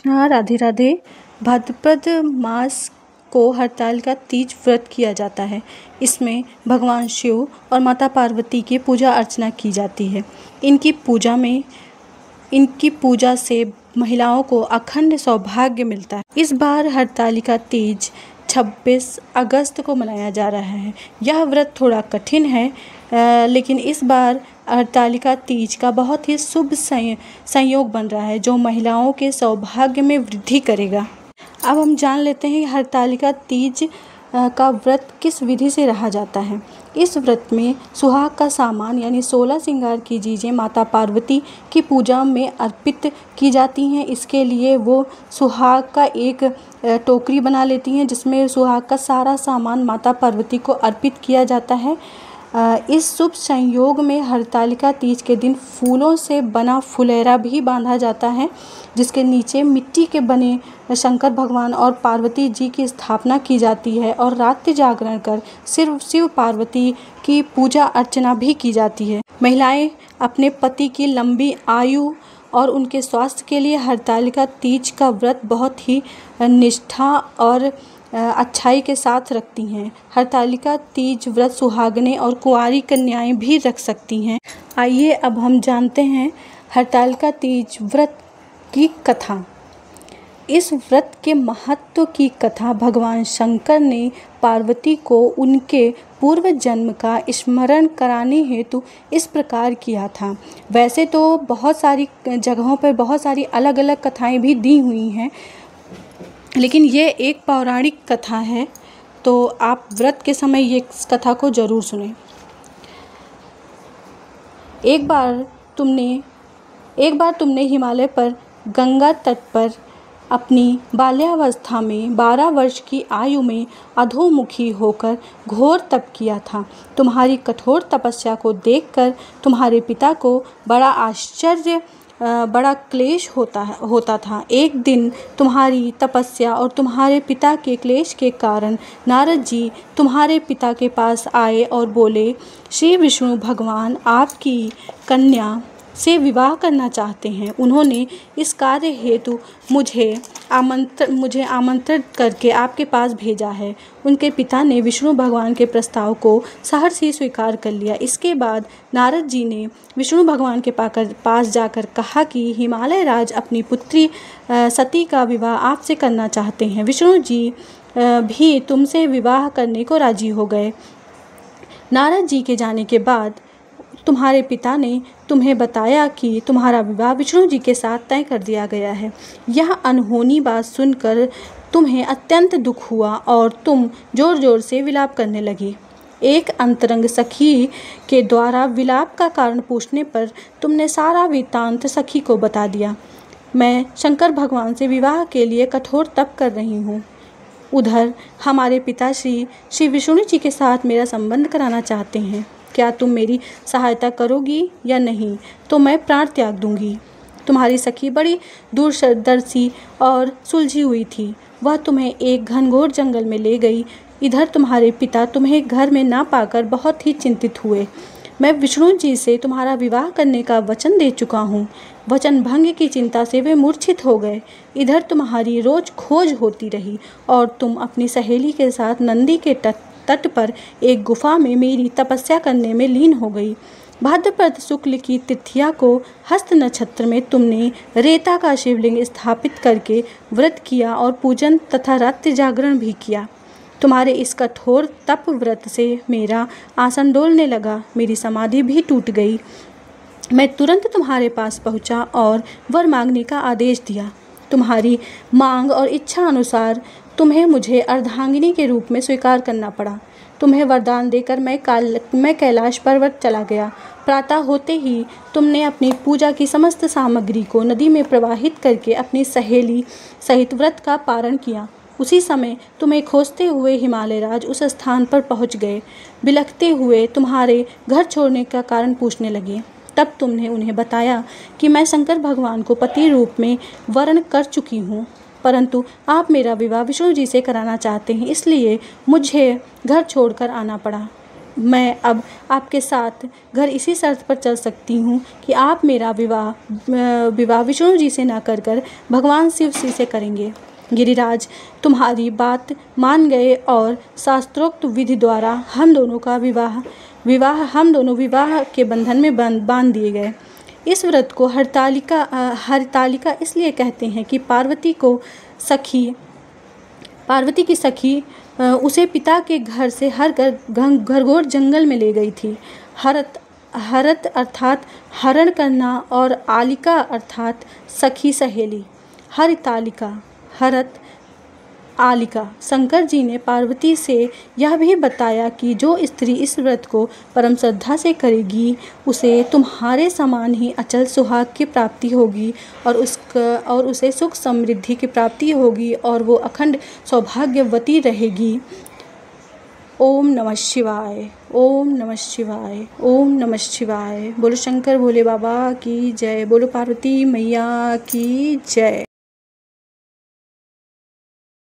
हाँ, राधे राधे। भाद्रपद मास को हरतालिका तीज व्रत किया जाता है। इसमें भगवान शिव और माता पार्वती की पूजा अर्चना की जाती है। इनकी पूजा से महिलाओं को अखंड सौभाग्य मिलता है। इस बार हरतालिका तीज 26 अगस्त को मनाया जा रहा है। यह व्रत थोड़ा कठिन है, लेकिन इस बार हरतालिका तीज का बहुत ही शुभ संयोग बन रहा है, जो महिलाओं के सौभाग्य में वृद्धि करेगा। अब हम जान लेते हैं हरतालिका तीज का व्रत किस विधि से रहा जाता है। इस व्रत में सुहाग का सामान यानी 16 श्रृंगार की चीज़ें माता पार्वती की पूजा में अर्पित की जाती हैं। इसके लिए वो सुहाग का एक टोकरी बना लेती हैं, जिसमें सुहाग का सारा सामान माता पार्वती को अर्पित किया जाता है। इस शुभ संयोग में हरतालिका तीज के दिन फूलों से बना फुलेरा भी बांधा जाता है, जिसके नीचे मिट्टी के बने शंकर भगवान और पार्वती जी की स्थापना की जाती है और रात्रि जागरण कर सिर्फ शिव पार्वती की पूजा अर्चना भी की जाती है। महिलाएं अपने पति की लंबी आयु और उनके स्वास्थ्य के लिए हरतालिका तीज का व्रत बहुत ही निष्ठा और अच्छाई के साथ रखती हैं। हरतालिका तीज व्रत सुहागनें और कुंवारी कन्याएं भी रख सकती हैं। आइए अब हम जानते हैं हरतालिका तीज व्रत की कथा। इस व्रत के महत्व की कथा भगवान शंकर ने पार्वती को उनके पूर्व जन्म का स्मरण कराने हेतु इस प्रकार किया था। वैसे तो बहुत सारी जगहों पर बहुत सारी अलग अलग कथाएं भी दी हुई हैं, लेकिन ये एक पौराणिक कथा है, तो आप व्रत के समय ये कथा को ज़रूर सुनें। एक बार तुमने हिमालय पर गंगा तट पर अपनी बाल्यावस्था में 12 वर्ष की आयु में अधोमुखी होकर घोर तप किया था। तुम्हारी कठोर तपस्या को देखकर तुम्हारे पिता को बड़ा क्लेश होता था। एक दिन तुम्हारी तपस्या और तुम्हारे पिता के क्लेश के कारण नारद जी तुम्हारे पिता के पास आए और बोले, श्री विष्णु भगवान आपकी कन्या से विवाह करना चाहते हैं। उन्होंने इस कार्य हेतु मुझे आमंत्रित करके आपके पास भेजा है। उनके पिता ने विष्णु भगवान के प्रस्ताव को सहर्ष ही स्वीकार कर लिया। इसके बाद नारद जी ने विष्णु भगवान के पास जाकर कहा कि हिमालय राज अपनी पुत्री सती का विवाह आपसे करना चाहते हैं। विष्णु जी भी तुमसे विवाह करने को राजी हो गए। नारद जी के जाने के बाद तुम्हारे पिता ने तुम्हें बताया कि तुम्हारा विवाह विष्णु जी के साथ तय कर दिया गया है। यह अनहोनी बात सुनकर तुम्हें अत्यंत दुख हुआ और तुम जोर जोर से विलाप करने लगी। एक अंतरंग सखी के द्वारा विलाप का कारण पूछने पर तुमने सारा वृत्तांत सखी को बता दिया। मैं शंकर भगवान से विवाह के लिए कठोर तप कर रही हूँ। उधर हमारे पिता श्री विष्णु जी के साथ मेरा संबंध कराना चाहते हैं। क्या तुम मेरी सहायता करोगी या नहीं, तो मैं प्राण त्याग दूंगी। तुम्हारी सखी बड़ी दूरदर्शी और सुलझी हुई थी। वह तुम्हें एक घनघोर जंगल में ले गई। इधर तुम्हारे पिता तुम्हें घर में ना पाकर बहुत ही चिंतित हुए। मैं विष्णु जी से तुम्हारा विवाह करने का वचन दे चुका हूँ। वचन भंग की चिंता से वे मूर्छित हो गए। इधर तुम्हारी रोज खोज होती रही और तुम अपनी सहेली के साथ नंदी के तट पर एक गुफा में मेरी तपस्या करने में लीन हो गई। भाद्रपद शुक्ल की तृतीया को हस्त नक्षत्र में तुमने रेता का शिवलिंग स्थापित करके व्रत किया और पूजन तथा रात्रि जागरण भी किया। तुम्हारे इस कठोर तप व्रत से मेरा आसन डोलने लगा, मेरी समाधि भी टूट गई। मैं तुरंत तुम्हारे पास पहुंचा और वर मांगने का आदेश दिया। तुम्हारी मांग और इच्छा अनुसार तुम्हें मुझे अर्धांगिनी के रूप में स्वीकार करना पड़ा। तुम्हें वरदान देकर मैं कैलाश पर्वत चला गया। प्रातः होते ही तुमने अपनी पूजा की समस्त सामग्री को नदी में प्रवाहित करके अपनी सहेली सहित व्रत का पारण किया। उसी समय तुम्हें खोजते हुए हिमालय राज उस स्थान पर पहुंच गए। बिलखते हुए तुम्हारे घर छोड़ने का कारण पूछने लगे। तब तुमने उन्हें बताया कि मैं शंकर भगवान को पति रूप में वर्ण कर चुकी हूँ, परंतु आप मेरा विवाह विष्णु जी से कराना चाहते हैं, इसलिए मुझे घर छोड़कर आना पड़ा। मैं अब आपके साथ घर इसी शर्त पर चल सकती हूँ कि आप मेरा विवाह विष्णु जी से न कर भगवान शिव जी से करेंगे। गिरिराज तुम्हारी बात मान गए और शास्त्रोक्त विधि द्वारा हम दोनों विवाह के बंधन में बांध दिए गए। इस व्रत को हरितालिका इसलिए कहते हैं कि पार्वती की सखी उसे पिता के घर से घनघोर जंगल में ले गई थी। हरत अर्थात हरण करना और आलिका अर्थात सखी सहेली। हरितालिका हरत आलिका। शंकर जी ने पार्वती से यह भी बताया कि जो स्त्री इस व्रत को परम श्रद्धा से करेगी उसे तुम्हारे समान ही अचल सुहाग की प्राप्ति होगी और उसे सुख समृद्धि की प्राप्ति होगी और वो अखंड सौभाग्यवती रहेगी। ओम नमः शिवाय, ओम नमः शिवाय, ओम नमः शिवाय। बोलो शंकर भोले बाबा की जय, बोलो पार्वती मैया की जय।